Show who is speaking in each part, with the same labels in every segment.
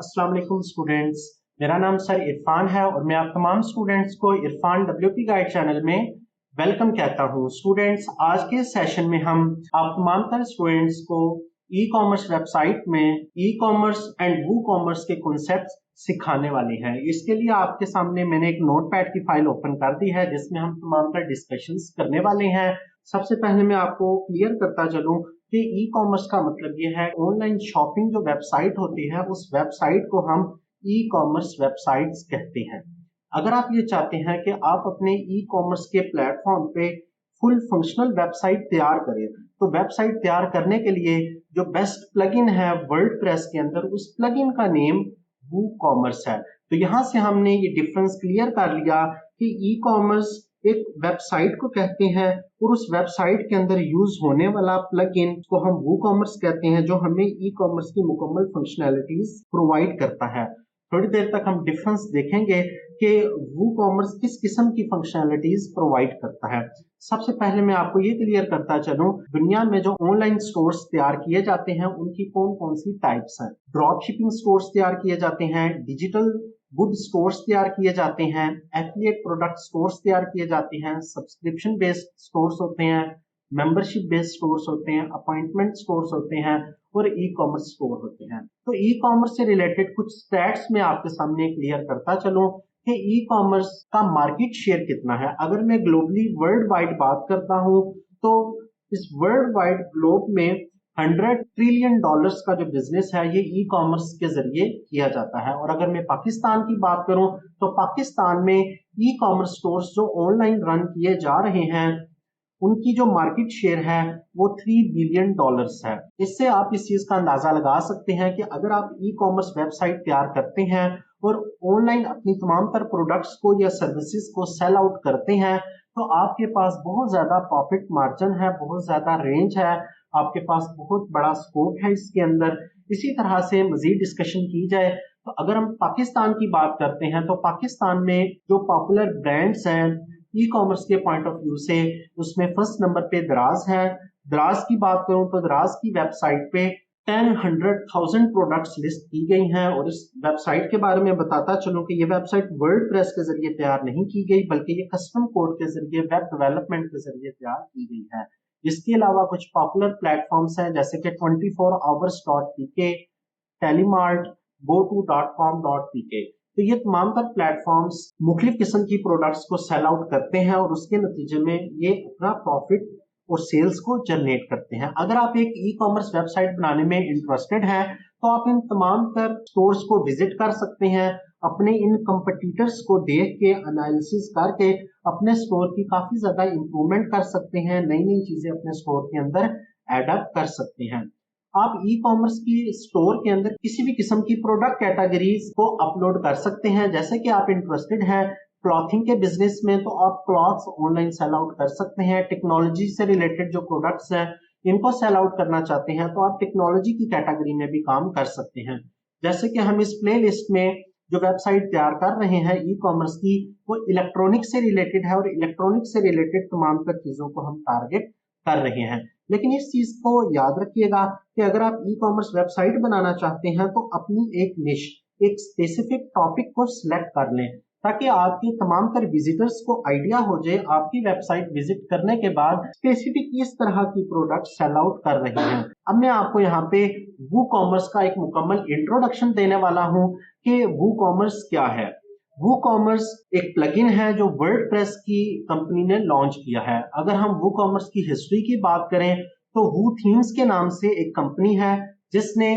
Speaker 1: अस्सलाम वालेकुम स्टूडेंट्स। मेरा नाम सर इरफान है और मैं आप तमाम स्टूडेंट्स को इरफान WP गाइड चैनल में वेलकम कहता हूं। स्टूडेंट्स, आज के सेशन में हम आप तमाम तरह स्टूडेंट्स को ई कॉमर्स वेबसाइट में e commerce and woo commerce के कॉन्सेप्ट सिखाने वाले हैं। इसके लिए आपके सामने मैंने एक नोटपैड की फाइल ओपन कर दी है जिसमें हम तमाम तरह डिस्कशंस करने वाले हैं। सबसे पहले मैं आपको क्लियर करता चलूं कि ई कॉमर्स का मतलब ये है ऑनलाइन शॉपिंग जो वेबसाइट होती है उस वेबसाइट को हम ई कॉमर्स वेबसाइट्स कहते हैं। अगर आप ये चाहते हैं कि आप अपने ई कॉमर्स के प्लेटफॉर्म पे फुल फंक्शनल वेबसाइट तैयार करें तो वेबसाइट तैयार करने के लिए जो बेस्ट प्लगइन है वर्डप्रेस के अंदर उस प्लगइन का नेम वू कॉमर्स है। तो यहां से हमने ये डिफरेंस क्लियर कर लिया कि ई कॉमर्स एक वेबसाइट को कहते हैं और उस वेबसाइट के अंदर यूज होने वाला प्लगइन को हम वू कॉमर्स कहते हैं जो हमें ई कॉमर्स की मुकम्मल फंक्शनैलिटीज प्रोवाइड करता है। थोड़ी देर तक हम डिफरेंस देखेंगे कि वू कॉमर्स किस किस्म की फंक्शनैलिटीज प्रोवाइड करता है। सबसे पहले मैं आपको ये क्लियर करता चलूं, दुनिया में जो ऑनलाइन स्टोर्स तैयार किए जाते हैं उनकी कौन कौन सी टाइप्स हैं। ड्रॉप शिपिंग स्टोर्स तैयार किए जाते हैं, डिजिटल गुड स्टोर्स तैयार किए जाते हैं, एफिलिएट प्रोडक्ट स्टोर्स तैयार किए जाते हैं, सब्सक्रिप्शन बेस्ड स्टोर्स होते हैं, मेंबरशिप बेस्ड स्टोर्स होते हैं, अपॉइंटमेंट स्टोर्स होते हैं और ई कॉमर्स स्टोर होते हैं। तो ई कॉमर्स से रिलेटेड कुछ स्टैट्स में आपके सामने क्लियर करता चलूं कि ई कॉमर्स का मार्केट शेयर कितना है। अगर मैं ग्लोबली वर्ल्ड वाइड बात करता हूं तो इस वर्ल्ड वाइड ग्लोब में $100 ट्रिलियन का जो बिजनेस है ये ई कॉमर्स के जरिए किया जाता है। और अगर मैं पाकिस्तान की बात करूं तो पाकिस्तान में ई कॉमर्स स्टोर्स जो ऑनलाइन रन किए जा रहे हैं उनकी जो मार्केट शेयर है वो $3 बिलियन है। इससे आप इस चीज का अंदाजा लगा सकते हैं कि अगर आप ई कॉमर्स वेबसाइट तैयार करते हैं और ऑनलाइन अपनी तमाम तर प्रोडक्ट्स को या सर्विसेज को सेल आउट करते हैं तो आपके पास बहुत ज्यादा प्रॉफिट मार्जिन है, बहुत ज्यादा रेंज है, आपके पास बहुत बड़ा स्कोप है इसके अंदर। इसी तरह से मजीद डिस्कशन की जाए तो अगर हम पाकिस्तान की बात करते हैं तो पाकिस्तान में जो पॉपुलर ब्रांड्स हैं ई कॉमर्स के पॉइंट ऑफ व्यू से उसमें फर्स्ट नंबर पे दराज है। दराज की बात करूं तो दराज की वेबसाइट पे 100,000 प्रोडक्ट्स लिस्ट की गई हैं और इस वेबसाइट के बारे में बताता चलूं कि ये वेबसाइट वर्डप्रेस के जरिए तैयार नहीं की गई बल्कि ये कस्टम कोड के जरिए वेब डेवलपमेंट के जरिए तैयार की गई है। इसके अलावा कुछ पॉपुलर प्लेटफॉर्म्स हैं जैसे कि 24hours.pk, टेलीमार्ट, goto.com.pk। तो ये तमाम तर प्लेटफॉर्म्स मुख्तलिफ किस्म की प्रोडक्ट्स को सेल आउट करते हैं और उसके नतीजे में ये अपना प्रॉफिट और सेल्स को जनरेट करते हैं। अगर आप एक ई कॉमर्स वेबसाइट बनाने में इंटरेस्टेड हैं तो आप इन तमाम तर स्टोर्स को विजिट कर सकते हैं, अपने इन कंपटीटर्स को देख के एनालिसिस करके अपने स्टोर की काफी ज्यादा इंप्रूवमेंट कर सकते हैं, नई नई चीजें अपने स्टोर के अंदर एडअप कर सकते हैं। आप ई कॉमर्स की स्टोर के अंदर किसी भी किस्म की प्रोडक्ट कैटेगरीज को अपलोड कर सकते हैं। जैसे कि आप इंटरेस्टेड हैं क्लॉथिंग के बिजनेस में तो आप क्लॉथ्स ऑनलाइन सेल आउट कर सकते हैं। टेक्नोलॉजी से रिलेटेड जो प्रोडक्ट्स हैं इनको सेल आउट करना चाहते हैं तो आप टेक्नोलॉजी की कैटेगरी में भी काम कर सकते हैं। जैसे कि हम इस प्ले लिस्ट में जो वेबसाइट तैयार कर रहे हैं ई कॉमर्स की वो इलेक्ट्रॉनिक से रिलेटेड है और इलेक्ट्रॉनिक से रिलेटेड तमाम तर चीजों को हम टारगेट कर रहे हैं। लेकिन इस चीज को याद रखिएगा कि अगर आप ई कॉमर्स वेबसाइट बनाना चाहते हैं तो अपनी एक निश, एक स्पेसिफिक टॉपिक को सिलेक्ट कर लें ताकि आपके तमाम तर विजिटर्स को आइडिया हो जाए आपकी वेबसाइट विजिट करने के बाद स्पेसिफिक किस तरह की प्रोडक्ट सेल आउट कर रहे हैं। अब मैं आपको यहाँ पे वू कॉमर्स का एक मुकम्मल इंट्रोडक्शन देने वाला हूँ कि वू कॉमर्स क्या है। वू कॉमर्स एक प्लगइन है जो वर्डप्रेस की कंपनी ने लॉन्च किया है। अगर हम वू कॉमर्स की हिस्ट्री की बात करें तो वू थीम्स के नाम से एक कंपनी है जिसने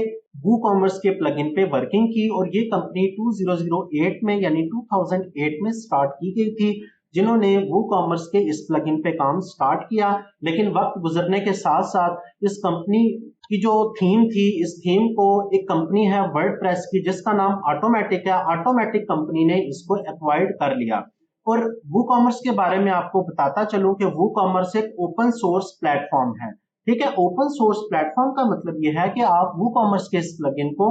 Speaker 1: वू कॉमर्स के प्लगइन पे वर्किंग की और ये कंपनी 2008 में यानी 2008 में स्टार्ट की गई थी, जिन्होंने वू कॉमर्स के इस प्लगइन पे काम स्टार्ट किया। लेकिन वक्त गुजरने के साथ साथ इस कंपनी की जो थीम थी, इस थीम को एक कंपनी है वर्डप्रेस की जिसका नाम ऑटोमेटिक है, ऑटोमेटिक कंपनी ने इसको एक्वायर्ड कर लिया। और वू कॉमर्स के बारे में आपको बताता चलूं कि वू कॉमर्स एक ओपन सोर्स प्लेटफॉर्म है। ठीक है, ओपन सोर्स प्लेटफॉर्म का मतलब यह है कि आप वू कॉमर्स के इस प्लगइन को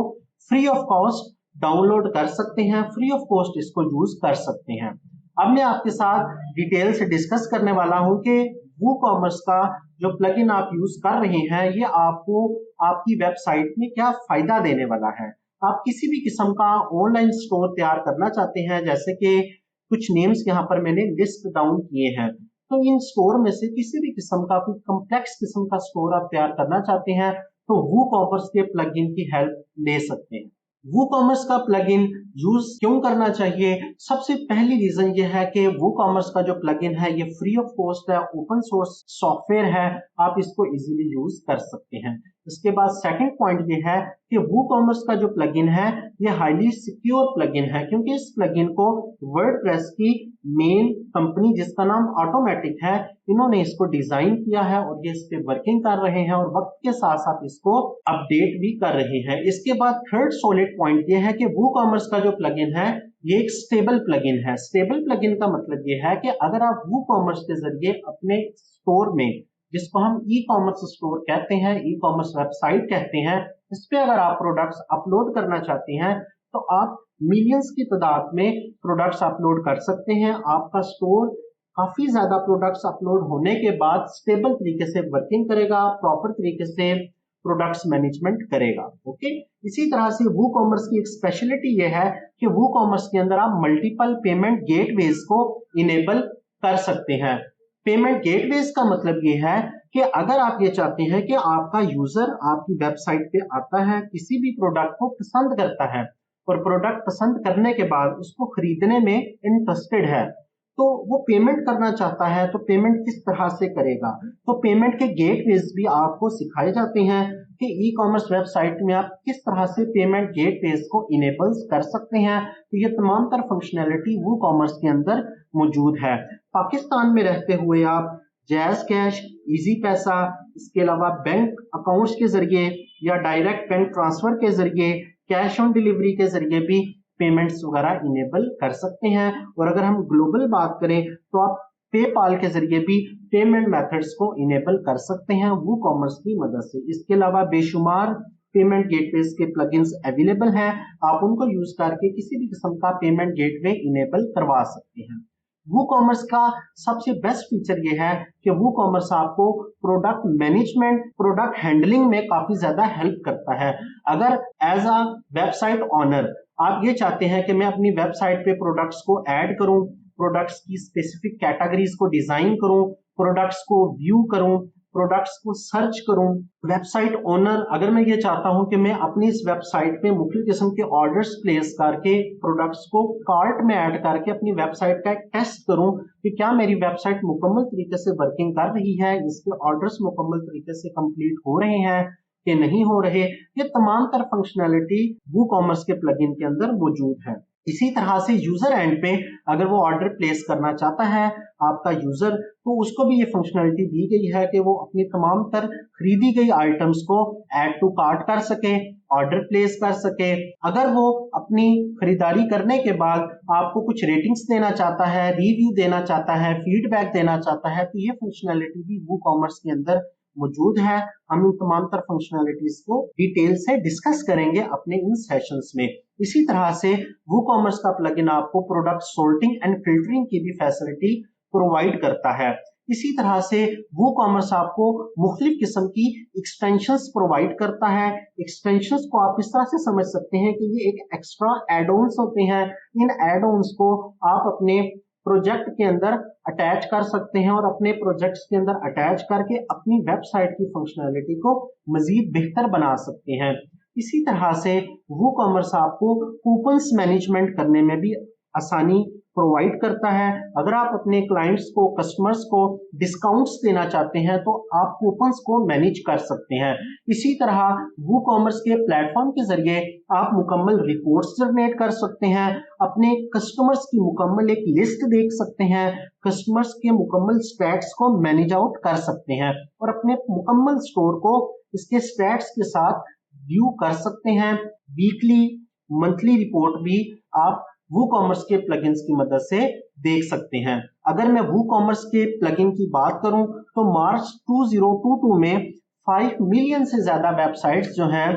Speaker 1: फ्री ऑफ कॉस्ट डाउनलोड कर सकते हैं, फ्री ऑफ कॉस्ट इसको यूज कर सकते हैं। अब मैं आपके साथ डिटेल से डिस्कस करने वाला हूं कि वू कॉमर्स का जो प्लगइन आप यूज कर रहे हैं ये आपको आपकी वेबसाइट में क्या फायदा देने वाला है। आप किसी भी किस्म का ऑनलाइन स्टोर तैयार करना चाहते हैं, जैसे कि कुछ नेम्स यहाँ पर मैंने लिस्ट डाउन किए हैं, तो इन स्टोर में से किसी भी किस्म का कोई कॉम्प्लेक्स किस्म का स्टोर आप तैयार करना चाहते हैं तो वूकॉमर्स के प्लगइन की हेल्प ले सकते हैं। वूकॉमर्स का प्लगइन यूज क्यों करना चाहिए? सबसे पहली रीजन ये है कि वूकॉमर्स का जो प्लगइन है ये फ्री ऑफ कॉस्ट है, ओपन सोर्स सॉफ्टवेयर है, आप इसको इजीली यूज कर सकते हैं। इसके बाद सेकंड पॉइंट ये है कि वूकॉमर्स का जो प्लगइन है ये हाईली सिक्योर प्लगइन है, क्योंकि इस प्लगइन को वर्डप्रेस की मेन कंपनी जिसका नाम ऑटोमेटिक है, इन्होंने इसको डिजाइन किया है और ये इस पे वर्किंग कर रहे हैं और वक्त के साथ साथ इसको अपडेट भी कर रहे हैं। इसके बाद थर्ड सॉलिड पॉइंट ये है कि वूकॉमर्स का जो प्लगइन है ये एक स्टेबल प्लगइन है। स्टेबल प्लगइन का मतलब ये है कि अगर आप वूकॉमर्स के जरिए अपने स्टोर में, जिसको हम ई कॉमर्स स्टोर कहते हैं, ई कॉमर्स वेबसाइट कहते हैं, इस पे अगर आप प्रोडक्ट्स अपलोड करना चाहते हैं तो आप मिलियंस की तादाद में प्रोडक्ट्स अपलोड कर सकते हैं। आपका स्टोर काफी ज्यादा प्रोडक्ट्स अपलोड होने के बाद स्टेबल तरीके से वर्किंग करेगा, प्रॉपर तरीके से प्रोडक्ट्स मैनेजमेंट करेगा। ओके, इसी तरह से वूकॉमर्स की एक स्पेशलिटी ये है कि वूकॉमर्स के अंदर आप मल्टीपल पेमेंट गेटवेज को इनेबल कर सकते हैं। पेमेंट गेटवेज का मतलब ये है कि अगर आप ये चाहते हैं कि आपका यूजर आपकी वेबसाइट पे आता है, किसी भी प्रोडक्ट को पसंद करता है और प्रोडक्ट पसंद करने के बाद उसको खरीदने में इंटरेस्टेड है, तो वो पेमेंट करना चाहता है, तो पेमेंट किस तरह से करेगा? तो पेमेंट के गेटवेज भी आपको सिखाए जाते हैं कि ई कॉमर्स वेबसाइट में आप किस तरह से पेमेंट गेटवेज को इनेबल कर सकते हैं। तो ये तमाम तर फंक्शनैलिटी वो कॉमर्स के अंदर मौजूद है। पाकिस्तान में रहते हुए आप जैज कैश, इजी पैसा, इसके अलावा बैंक अकाउंट्स के जरिए या डायरेक्ट बैंक ट्रांसफर के जरिए, कैश ऑन डिलीवरी के जरिए भी पेमेंट्स वगैरह इनेबल कर सकते हैं। और अगर हम ग्लोबल बात करें तो आप पेपाल के जरिए भी पेमेंट मेथड्स को इनेबल कर सकते हैं वो कॉमर्स की मदद से। इसके अलावा बेशुमार पेमेंट गेटवेज के प्लगइन्स अवेलेबल हैं, आप उनको यूज करके किसी भी किस्म का पेमेंट गेटवे इनेबल करवा सकते हैं। वो कॉमर्स का सबसे बेस्ट फीचर ये है कि वो कॉमर्स आपको प्रोडक्ट मैनेजमेंट, प्रोडक्ट हैंडलिंग में काफी ज्यादा हेल्प करता है। अगर एज अ वेबसाइट ऑनर आप ये चाहते हैं कि मैं अपनी वेबसाइट पे प्रोडक्ट्स को ऐड करूं, प्रोडक्ट्स की स्पेसिफिक कैटेगरीज को डिजाइन करूं, प्रोडक्ट्स को व्यू करूं, प्रोडक्ट्स को सर्च करूं, वेबसाइट ओनर अगर मैं ये चाहता हूं कि मैं अपनी इस वेबसाइट पे मुख्तलिफ किस्म के ऑर्डर्स प्लेस करके प्रोडक्ट्स को कार्ट में ऐड करके अपनी वेबसाइट का एक टेस्ट करूं कि क्या मेरी वेबसाइट मुकम्मल तरीके से वर्किंग कर रही है, इसके ऑर्डर्स मुकम्मल तरीके से कंप्लीट हो रहे हैं कि नहीं हो रहे, ये तमाम तर फंक्शनैलिटी वो कॉमर्स के प्लगइन के अंदर मौजूद है। इसी तरह से यूजर एंड पे अगर वो ऑर्डर प्लेस करना चाहता है आपका यूजर, तो उसको भी ये फंक्शनैलिटी दी गई है कि वो अपनी तमाम तर खरीदी गई आइटम्स को ऐड टू कार्ट कर सके, ऑर्डर प्लेस कर सके। अगर वो अपनी खरीदारी करने के बाद आपको कुछ रेटिंग्स देना चाहता है, रिव्यू देना चाहता है, फीडबैक देना चाहता है, तो ये फंक्शनैलिटी भी वो कॉमर्स के अंदर मौजूद है। हम इन तमाम तर फंक्शनैलिटीज को डिटेल से डिस्कस करेंगे अपने इन सेशंस में। इसी तरह से वो कॉमर्स का प्लगइन आपको प्रोडक्ट सॉर्टिंग एंड फिल्टरिंग की भी फैसिलिटी प्रोवाइड करता है। इसी तरह से वो कॉमर्स आपको मुख्तलिफ किस्म की एक्सटेंशंस प्रोवाइड करता है। एक्सटेंशंस को आप इस तरह से समझ सकते हैं कि ये एक एक्स्ट्रा एड-ऑन्स होते हैं। इन एड-ऑन्स को आप अपने प्रोजेक्ट के अंदर अटैच कर सकते हैं और अपने प्रोजेक्ट्स के अंदर अटैच करके अपनी वेबसाइट की फंक्शनैलिटी को मजीद बेहतर बना सकते हैं। इसी तरह से वो कॉमर्स आपको कूपन्स मैनेजमेंट करने में भी आसानी प्रोवाइड करता है। अगर आप अपने क्लाइंट्स को, कस्टमर्स को डिस्काउंट्स देना चाहते हैं तो आप कूपन्स को मैनेज कर सकते हैं। इसी तरह वो कॉमर्स के प्लेटफॉर्म के जरिए आप मुकम्मल रिपोर्ट्स जनरेट कर सकते हैं, अपने कस्टमर्स की मुकम्मल एक लिस्ट देख सकते हैं, कस्टमर्स के मुकम्मल स्टैट्स को मैनेज आउट कर सकते हैं और अपने मुकम्मल स्टोर को इसके स्टैट्स के साथ व्यू कर सकते हैं। वीकली, मंथली रिपोर्ट भी आप वो कॉमर्स के प्लगइन्स की मदद से देख सकते हैं। अगर मैं वो कॉमर्स के प्लगइन की बात करूं तो मार्च 2022 में 5 मिलियन से ज्यादा वेबसाइट्स जो हैं,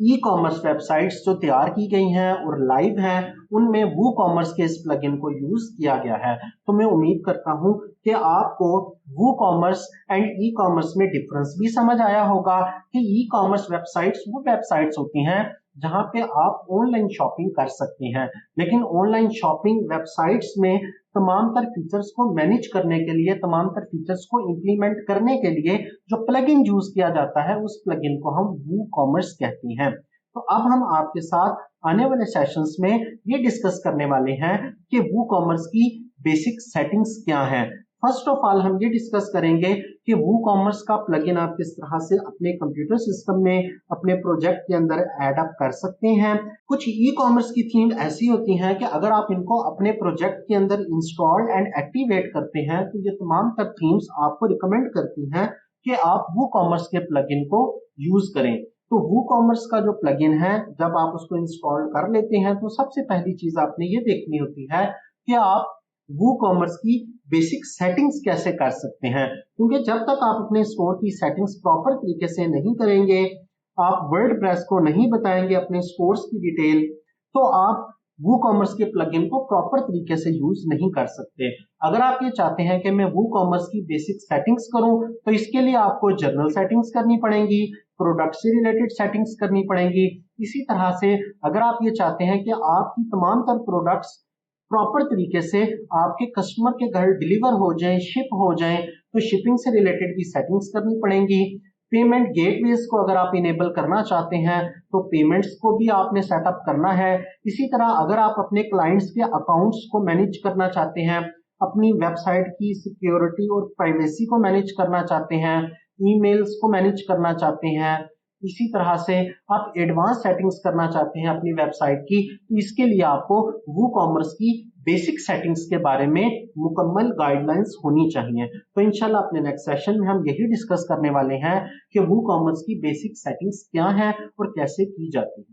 Speaker 1: ई कॉमर्स वेबसाइट्स जो तैयार की गई हैं और लाइव हैं, उनमें वो कॉमर्स के इस प्लगइन को यूज किया गया है। तो मैं उम्मीद करता हूं कि आपको वो कॉमर्स एंड ई कॉमर्स में डिफरेंस भी समझ आया होगा कि ई कॉमर्स वेबसाइट्स वो वेबसाइट्स होती हैं जहां पे आप ऑनलाइन शॉपिंग कर सकते हैं। लेकिन ऑनलाइन शॉपिंग वेबसाइट्स में तमाम तर फीचर्स को मैनेज करने के लिए, तमाम तर फीचर्स को इंप्लीमेंट करने के लिए जो प्लगइन यूज किया जाता है उस प्लगइन को हम वूकॉमर्स कहते हैं। तो अब हम आपके साथ आने वाले सेशंस में ये डिस्कस करने वाले हैं कि वूकॉमर्स की बेसिक सेटिंग्स क्या हैं। फर्स्ट ऑफ ऑल हम ये डिस्कस करेंगे कि वूकॉमर्स का प्लगइन आप किस तरह से अपने कंप्यूटर सिस्टम में, अपने प्रोजेक्ट के अंदर ऐड अप कर सकते हैं। कुछ ई कॉमर्स की थीम ऐसी होती हैं कि अगर आप इनको अपने प्रोजेक्ट के अंदर इंस्टॉल एंड एक्टिवेट करते हैं तो ये तमाम तर थीम्स आपको रिकमेंड करती हैं कि आप वूकॉमर्स के प्लगइन को यूज करें। तो वूकॉमर्स का जो प्लगइन है, जब आप उसको इंस्टॉल कर लेते हैं तो सबसे पहली चीज आपने ये देखनी होती है कि आप वूकॉमर्स की बेसिक सेटिंग्स कैसे कर सकते हैं। क्योंकि जब तक आप अपने स्टोर की सेटिंग्स प्रॉपर तरीके से नहीं करेंगे, आप वर्डप्रेस को नहीं बताएंगे अपने स्टोर्स की डिटेल, तो आप वूकॉमर्स के प्लगइन को प्रॉपर तरीके से यूज नहीं कर सकते। अगर आप ये चाहते हैं कि मैं वूकॉमर्स की बेसिक सेटिंग्स करूं तो इसके लिए आपको जनरल सेटिंग्स करनी पड़ेंगी, प्रोडक्ट से रिलेटेड सेटिंग्स करनी पड़ेंगी। इसी तरह से अगर आप ये चाहते हैं कि आपकी तमाम तर प्रोडक्ट्स प्रॉपर तरीके से आपके कस्टमर के घर डिलीवर हो जाएं, शिप हो जाएं, तो शिपिंग से रिलेटेड भी सेटिंग्स करनी पड़ेंगी। पेमेंट गेटवेज को अगर आप इनेबल करना चाहते हैं तो पेमेंट्स को भी आपने सेटअप करना है। इसी तरह अगर आप अपने क्लाइंट्स के अकाउंट्स को मैनेज करना चाहते हैं, अपनी वेबसाइट की सिक्योरिटी और प्राइवेसी को मैनेज करना चाहते हैं, ईमेल्स को मैनेज करना चाहते हैं, इसी तरह से आप एडवांस सेटिंग्स करना चाहते हैं अपनी वेबसाइट की, तो इसके लिए आपको वूकॉमर्स की बेसिक सेटिंग्स के बारे में मुकम्मल गाइडलाइंस होनी चाहिए। तो इंशाल्लाह अपने नेक्स्ट सेशन में हम यही डिस्कस करने वाले हैं कि वूकॉमर्स की बेसिक सेटिंग्स क्या हैं और कैसे की जाती है।